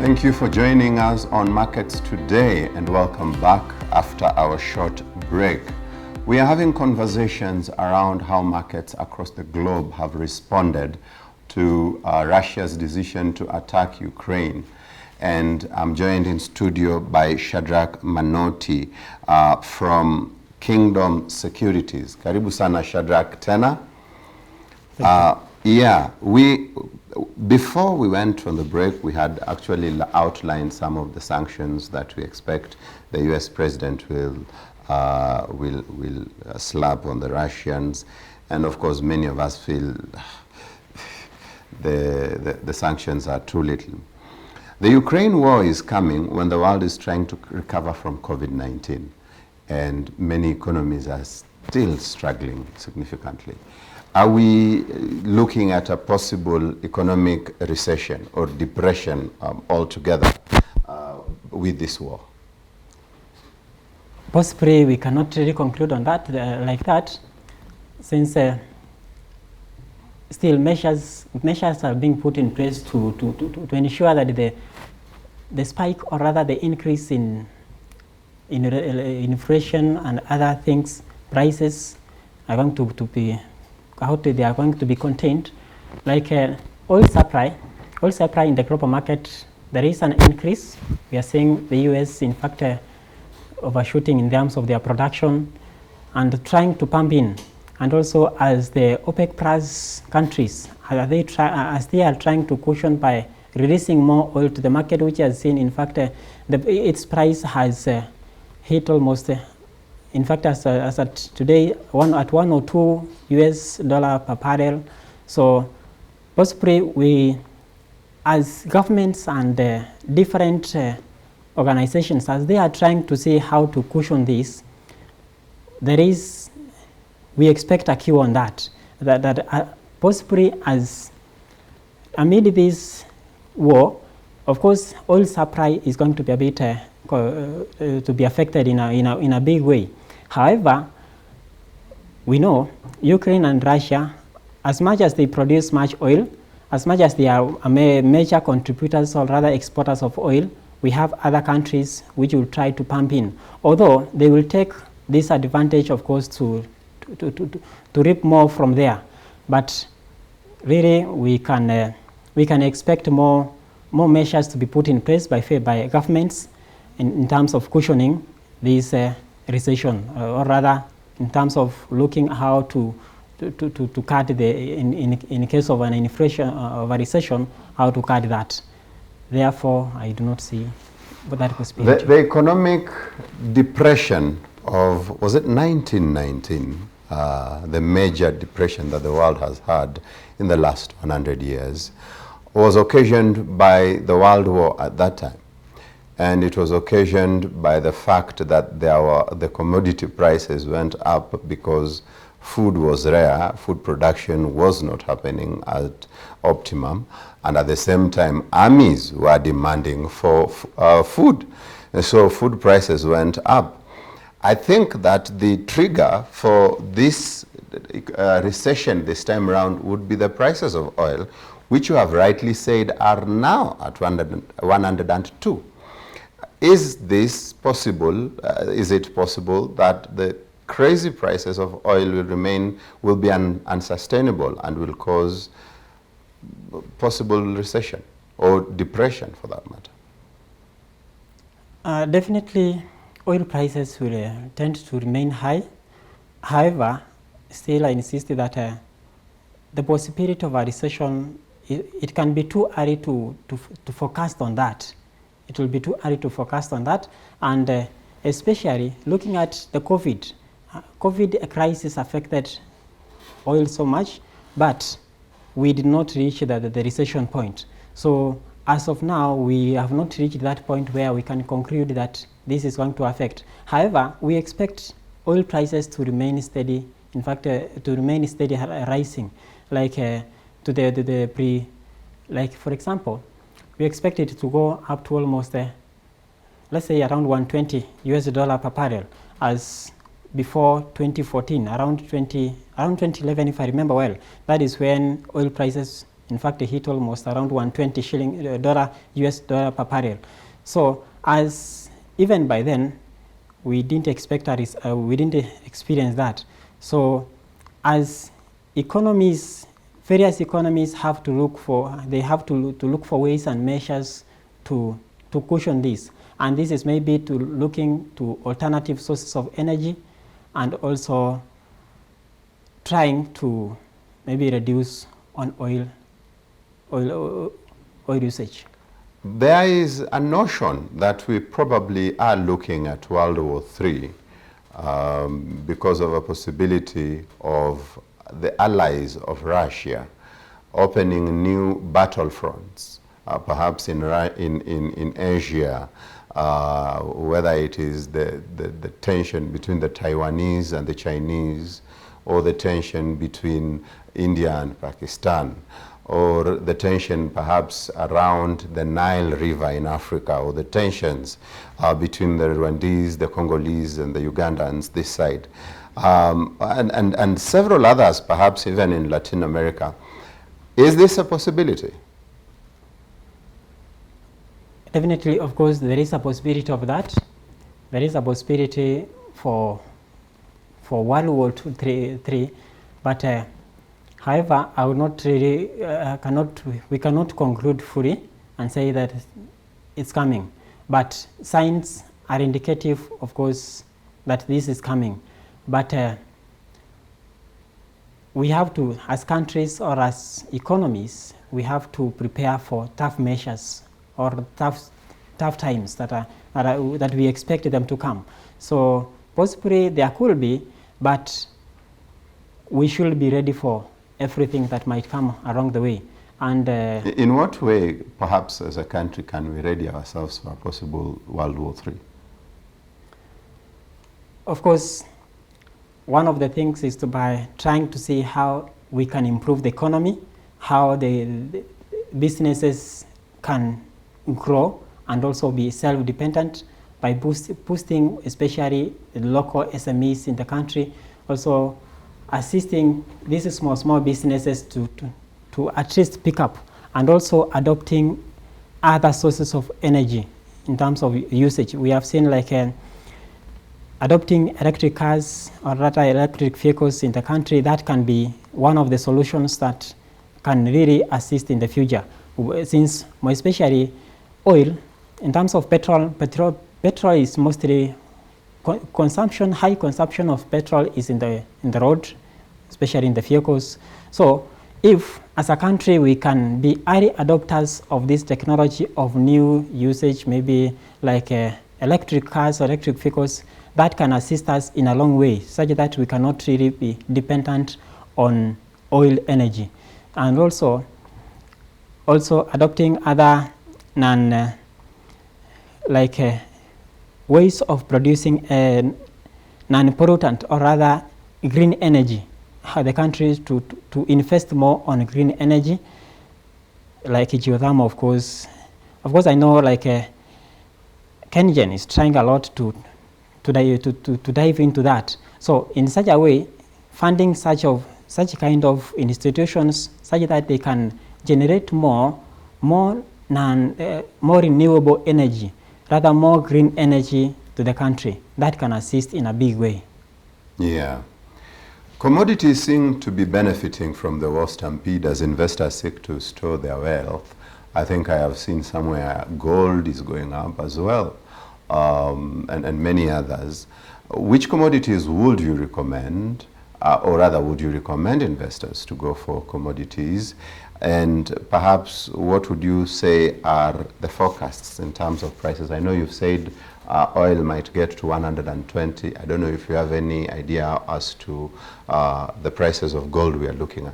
Thank you for joining us on Markets Today and welcome back after our short break. We are having conversations around how markets across the globe have responded to Russia's decision to attack Ukraine. And I'm joined in studio by Shadrack Manoto from Kingdom Securities. Karibu sana Shadrack tena. Before we went on the break, we had actually outlined some of the sanctions that we expect the U.S. president will slap on the Russians, and of course, many of us feel the sanctions are too little. The Ukraine war is coming when the world is trying to recover from COVID-19, and many economies are still struggling significantly. Are we looking at a possible economic recession or depression altogether with this war? Possibly we cannot really conclude on that like that, since still measures are being put in place to ensure that the spike, or rather the increase in inflation and other things, prices are going to be they are going to be contained. Like oil supply in the global market, there is an increase. We are seeing the US in fact overshooting in terms of their production and trying to pump in. And also as the OPEC Plus countries, as they are trying to cushion by releasing more oil to the market, which has seen in fact its price has hit almost in fact, as at today, at $1 or $2 per barrel. So possibly we, as governments and different organizations, as they are trying to see how to cushion this, we expect a cue on that possibly as amid this war, of course, oil supply is going to be a bit to be affected in a big way. However, we know Ukraine and Russia, as much as they produce much oil, as much as they are major contributors or rather exporters of oil, we have other countries which will try to pump in. Although they will take this advantage, of course, to reap more from there. But really, we can expect more measures to be put in place by governments in terms of cushioning this recession, or rather in terms of looking how to cut in case of an inflation of a recession, how to cut that. Therefore, I do not see that possibility. The economic depression of, was it 1919, the major depression that the world has had in the last 100 years, was occasioned by the World War at that time. And it was occasioned by the fact that the commodity prices went up because food was rare, food production was not happening at optimum, and at the same time armies were demanding for food. And so food prices went up. I think that the trigger for this recession this time around would be the prices of oil, which you have rightly said are now at 102. Is this possible? Is it possible that the crazy prices of oil will be unsustainable and will cause possible recession or depression for that matter? Definitely, oil prices will tend to remain high. However, still I insist that the possibility of a recession, it can be too early to forecast on that. It will be too early to forecast on that, and especially looking at the COVID crisis affected oil so much, but we did not reach the recession point. So as of now, we have not reached that point where we can conclude that this is going to affect. However, we expect oil prices to remain steady. In fact, to remain steady rising, like for example, we expect it to go up to almost, let's say, around $120 per barrel, as before 2014, around 2011, if I remember well. That is when oil prices In fact, it hit almost around 120 US dollar per barrel. So as even by then, we didn't expect we didn't experience that. So as economies, various economies have to look for, they have to look for ways and measures to cushion this. And this is maybe to looking to alternative sources of energy, and also trying to maybe reduce on oil usage. There is a notion that we probably are looking at World War III because of a possibility of the allies of Russia opening new battlefronts, perhaps in Asia, whether it is the tension between the Taiwanese and the Chinese, or the tension between India and Pakistan, or the tension perhaps around the Nile River in Africa, or the tensions between the Rwandese, the Congolese, and the Ugandans this side, and several others, perhaps even in Latin America. Is this a possibility? Definitely, of course, there is a possibility of that. There is a possibility for World War III, but however, I would not really, we cannot conclude fully and say that it's coming. But signs are indicative, of course, that this is coming. But we have to, as countries or as economies, we have to prepare for tough measures or tough times that we expect them to come. So possibly there could be, but we should be ready for everything that might come along the way. And in what way, perhaps as a country, can we ready ourselves for a possible World War III? Of course, one of the things is by trying to see how we can improve the economy, how the businesses can grow and also be self-dependent by boosting especially the local SMEs in the country, also assisting these small businesses to at least pick up, and also adopting other sources of energy in terms of usage. We have seen like adopting electric cars or rather electric vehicles in the country. That can be one of the solutions that can really assist in the future, since more especially oil, in terms of petrol is mostly consumption. High consumption of petrol is in the road, especially in the vehicles. So if as a country we can be early adopters of this technology of new usage, maybe like electric cars or electric vehicles, that can assist us in a long way, such that we cannot really be dependent on oil energy. And also adopting other ways of producing non-pollutant or rather green energy. How the countries to invest more on green energy, like geothermal, of course. Of course, I know like Kenyan is trying a lot to dive into that. So in such a way, funding such kind of institutions such that they can generate more renewable energy, rather more green energy to the country, that can assist in a big way. Yeah. Commodities seem to be benefiting from the war stampede as investors seek to store their wealth. I think I have seen somewhere gold is going up as well, and many others. Which commodities would you recommend, or rather would you recommend investors to go for commodities? And perhaps what would you say are the forecasts in terms of prices? I know you've said oil might get to 120. I don't know if you have any idea as to the prices of gold we are looking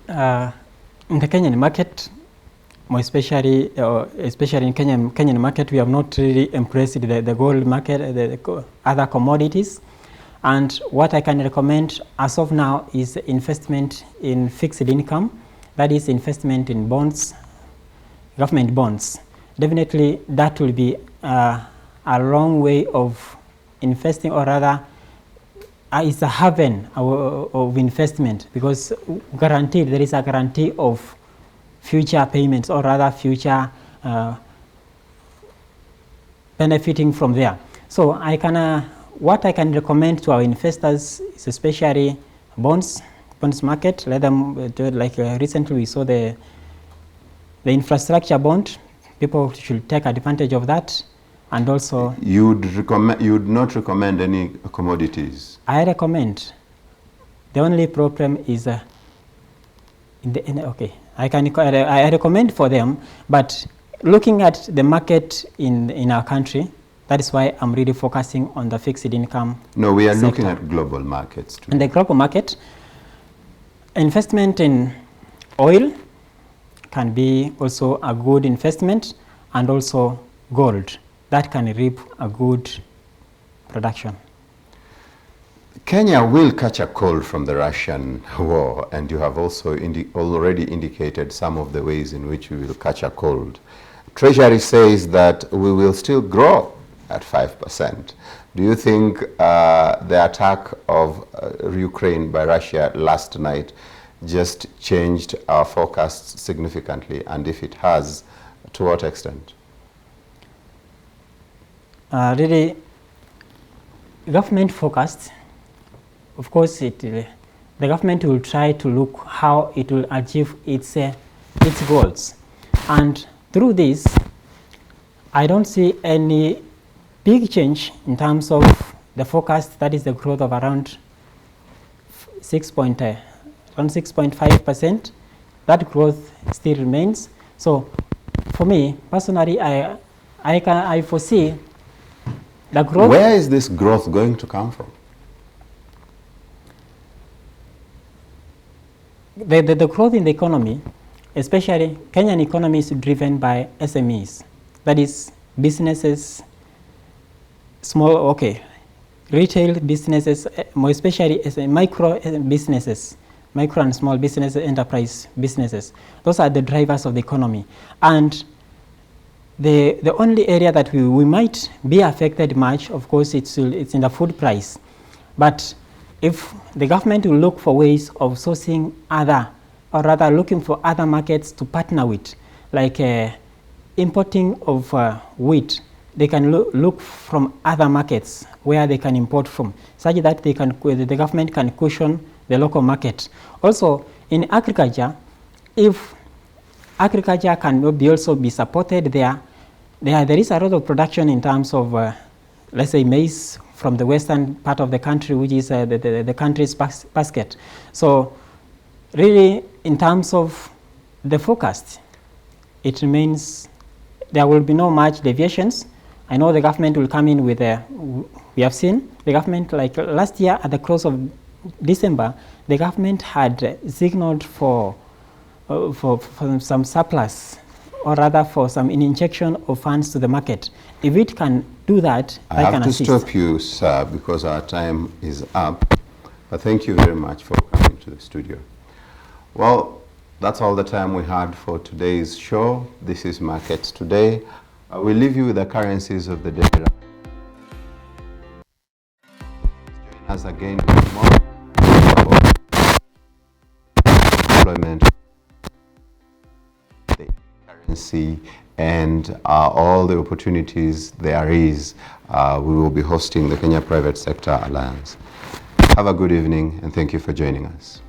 at. In the Kenyan market, more especially in Kenyan market, we have not really embraced the gold market, the other commodities. And what I can recommend as of now is investment in fixed income, that is investment in bonds, government bonds. Definitely that will be a long way of investing, or rather is a haven of investment, because guaranteed, there is a guarantee of future payments, or rather future benefiting from there. So I can, what I can recommend to our investors is especially bonds market. Let them do it, like recently we saw the infrastructure bond. People should take advantage of that. And also, you would not recommend any commodities? I recommend. The only problem is okay, I recommend for them, but looking at the market in our country, that is why I'm really focusing on the fixed income. No, we are sector. looking at global markets too. In the global market, investment in oil can be also a good investment, and also gold. That can reap a good production. Kenya will catch a cold from the Russian war, and you have also already indicated some of the ways in which we will catch a cold. Treasury says that we will still grow at 5%. Do you think the attack of Ukraine by Russia last night just changed our forecasts significantly? And if it has, to what extent? Really, government forecast, of course, the government will try to look how it will achieve its goals. And through this, I don't see any big change in terms of the forecast, that is the growth of around 6.5%. That growth still remains. So for me, personally, I foresee the growth. Where is this growth going to come from? The growth in the economy, especially Kenyan economy, is driven by SMEs. That is businesses, retail businesses, more especially micro businesses, micro and small businesses, enterprise businesses. Those are the drivers of the economy. And the only area that we might be affected much, of course, it's in the food price. But if the government will look for ways of sourcing other, or rather looking for other markets to partner with, like importing of wheat, they can look from other markets where they can import from, such that the government can cushion the local market. Also, in agriculture, if agriculture can also be supported there is a lot of production in terms of, let's say, maize from the western part of the country, which is the country's basket. So really, in terms of the forecast, it remains, there will be no much deviations. I know the government will come in with we have seen the government, like last year at the close of December, the government had signaled for some surplus, or rather for some injection of funds to the market. If it can do that, I have to stop you, sir, because our time is up. But thank you very much for coming to the studio. Well, that's all the time we had for today's show. This is Markets Today. We'll leave you with the currencies of the day. Join us again tomorrow for employment, the currency, and all the opportunities there is. We will be hosting the Kenya Private Sector Alliance. Have a good evening, and thank you for joining us.